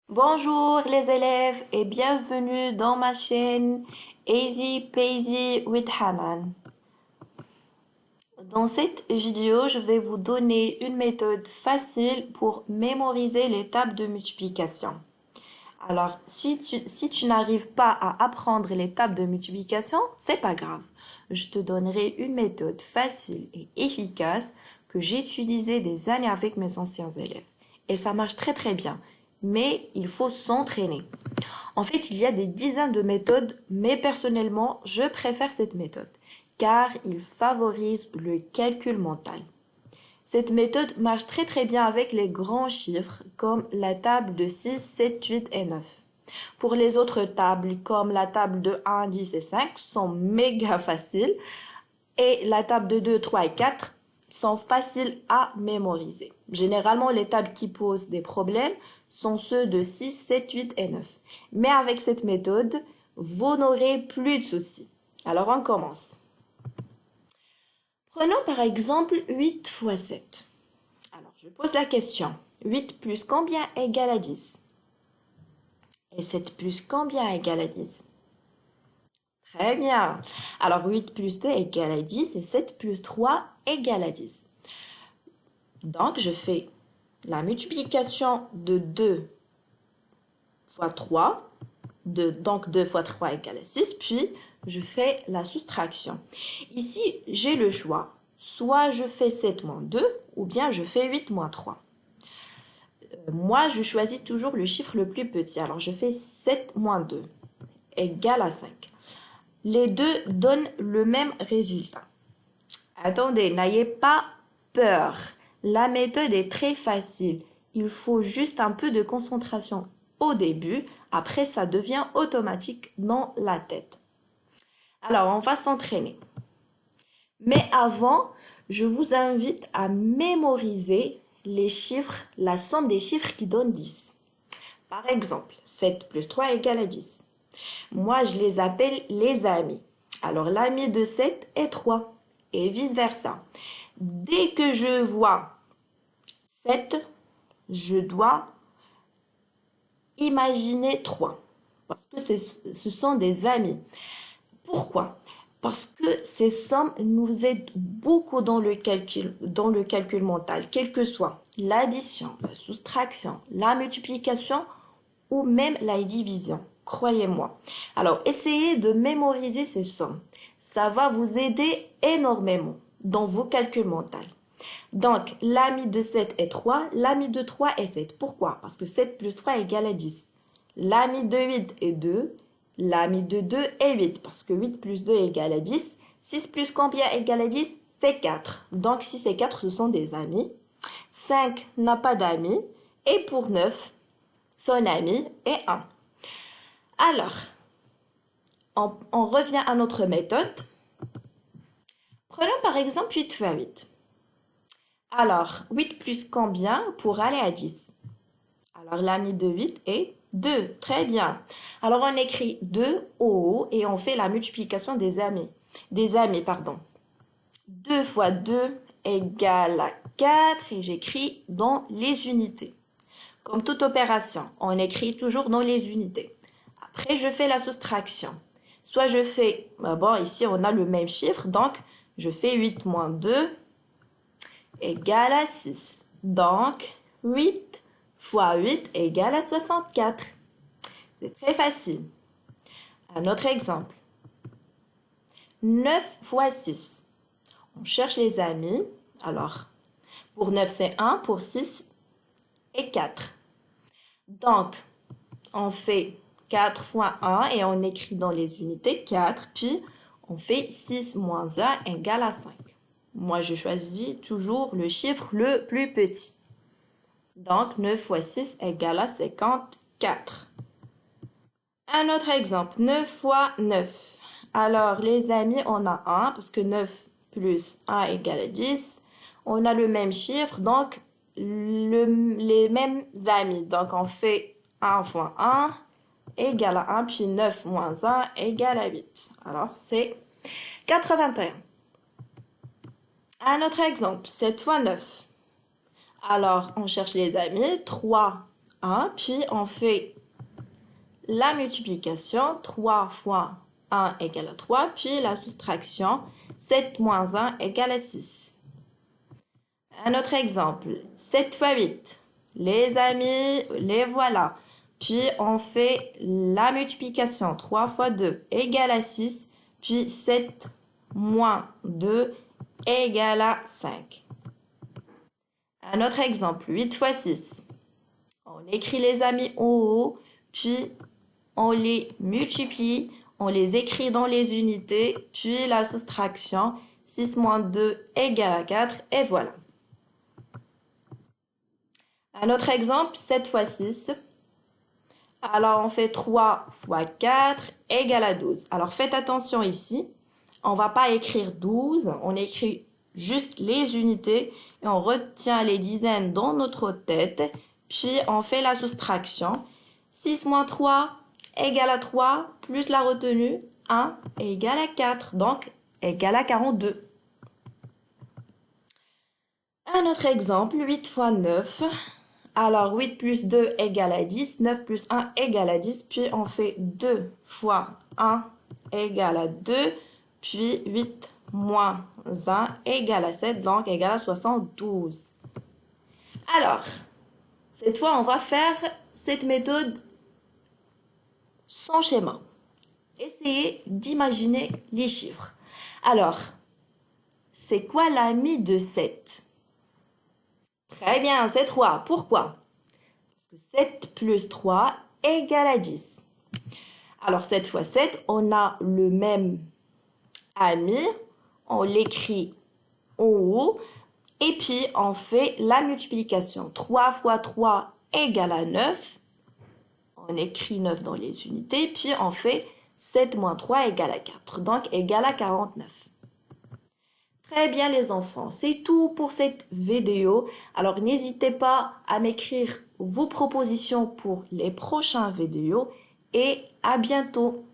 Bonjour les élèves et bienvenue dans ma chaîne Easy Peasy with Hanan. Dans cette vidéo, je vais vous donner une méthode facile pour mémoriser les tables de multiplication. Alors, si tu n'arrives pas à apprendre les tables de multiplication, c'est pas grave. Je te donnerai une méthode facile et efficace que j'ai utilisée des années avec mes anciens élèves. Et ça marche très très bien. Mais il faut s'entraîner. En fait, il y a des dizaines de méthodes, mais personnellement, je préfère cette méthode car il favorise le calcul mental. Cette méthode marche très très bien avec les grands chiffres comme la table de 6, 7, 8 et 9. Pour les autres tables comme la table de 1, 10 et 5 sont méga faciles et la table de 2, 3 et 4 sont faciles à mémoriser. Généralement, les tables qui posent des problèmes sont ceux de 6, 7, 8 et 9. Mais avec cette méthode, vous n'aurez plus de soucis. Alors, on commence. Prenons par exemple 8 fois 7. Alors, je pose la question. 8 plus combien égale à 10? Et 7 plus combien égale à 10? Très bien. Alors, 8 plus 2 égale à 10 et 7 plus 3 égale à 10. Donc, je fais la multiplication de 2 fois 3. Donc, 2 fois 3 égale à 6. Puis, je fais la soustraction. Ici, j'ai le choix. Soit je fais 7 moins 2 ou bien je fais 8 moins 3. Moi, je choisis toujours le chiffre le plus petit. Alors, je fais 7 moins 2 égale à 5. Les deux donnent le même résultat. Attendez, n'ayez pas peur. La méthode est très facile. Il faut juste un peu de concentration au début. Après, ça devient automatique dans la tête. Alors, on va s'entraîner. Mais avant, je vous invite à mémoriser les chiffres, la somme des chiffres qui donnent 10. Par exemple, 7 plus 3 égale à 10. Moi, je les appelle les amis. Alors, l'ami de 7 est 3 et vice-versa. Dès que je vois 7, je dois imaginer 3 parce que ce sont des amis. Pourquoi? Parce que ces sommes nous aident beaucoup dans le calcul mental, quelle que soit l'addition, la soustraction, la multiplication ou même la division. Croyez-moi. Alors, essayez de mémoriser ces sommes. Ça va vous aider énormément dans vos calculs mentaux. Donc, l'ami de 7 est 3, l'ami de 3 est 7. Pourquoi? Parce que 7 plus 3 égale à 10. L'ami de 8 est 2, l'ami de 2 est 8. Parce que 8 plus 2 égale à 10. 6 plus combien égale à 10? C'est 4. Donc, 6 et 4, ce sont des amis. 5 n'a pas d'amis. Et pour 9, son ami est 1. Alors, on revient à notre méthode. Prenons par exemple 8 fois 8. Alors, 8 plus combien pour aller à 10? Alors, l'ami de 8 est 2. Très bien. Alors, on écrit 2 au haut et on fait la multiplication des amis. 2 fois 2 égale à 4 et j'écris dans les unités. Comme toute opération, on écrit toujours dans les unités. Après, je fais la soustraction. Soit je fais, bon, ici on a le même chiffre, donc je fais 8 moins 2 égale à 6. Donc, 8 fois 8 égale à 64. C'est très facile. Un autre exemple. 9 fois 6. On cherche les amis. Alors, pour 9, c'est 1. Pour 6, et 4. Donc, on fait 4 fois 1 et on écrit dans les unités 4. Puis, on fait 6 moins 1 égale à 5. Moi, je choisis toujours le chiffre le plus petit. Donc, 9 fois 6 égale à 54. Un autre exemple, 9 fois 9. Alors, les amis, on a 1 parce que 9 plus 1 égale à 10. On a le même chiffre, donc les mêmes amis. Donc, on fait 1 fois 1 égale à 1, puis 9 moins 1 égale à 8. Alors, c'est 81. Un autre exemple, 7 fois 9. Alors, on cherche les amis. 3 1, puis on fait la multiplication, 3 fois 1 égale à 3, puis la soustraction, 7 moins 1 égale à 6. Un autre exemple, 7 fois 8. Les amis, les voilà. Puis on fait la multiplication, 3 fois 2 égale à 6, puis 7 moins 2 égale à 5. Un autre exemple, 8 fois 6. On écrit les amis en haut, puis on les multiplie, on les écrit dans les unités, puis la soustraction, 6 moins 2 égale à 4, et voilà. Un autre exemple, 7 fois 6. Alors, on fait 3 fois 4 égale à 12. Alors, faites attention ici. On ne va pas écrire 12, on écrit juste les unités et on retient les dizaines dans notre tête. Puis, on fait la soustraction. 6 moins 3 égale à 3 plus la retenue, 1 égale à 4, donc égale à 42. Un autre exemple, 8 fois 9. Alors, 8 plus 2 égale à 10, 9 plus 1 égale à 10, puis on fait 2 fois 1 égale à 2, puis 8 moins 1 égale à 7, donc égale à 72. Alors, cette fois, on va faire cette méthode sans schéma. Essayez d'imaginer les chiffres. Alors, c'est quoi l'ami de 7? Très bien, c'est 3. Pourquoi? Parce que 7 plus 3 égale à 10. Alors, 7 fois 7, on a le même ami. On l'écrit en haut. Et puis, on fait la multiplication. 3 fois 3 égale à 9. On écrit 9 dans les unités. Puis, on fait 7 moins 3 égale à 4. Donc, égale à 49. Très bien les enfants, c'est tout pour cette vidéo. Alors n'hésitez pas à m'écrire vos propositions pour les prochaines vidéos et à bientôt.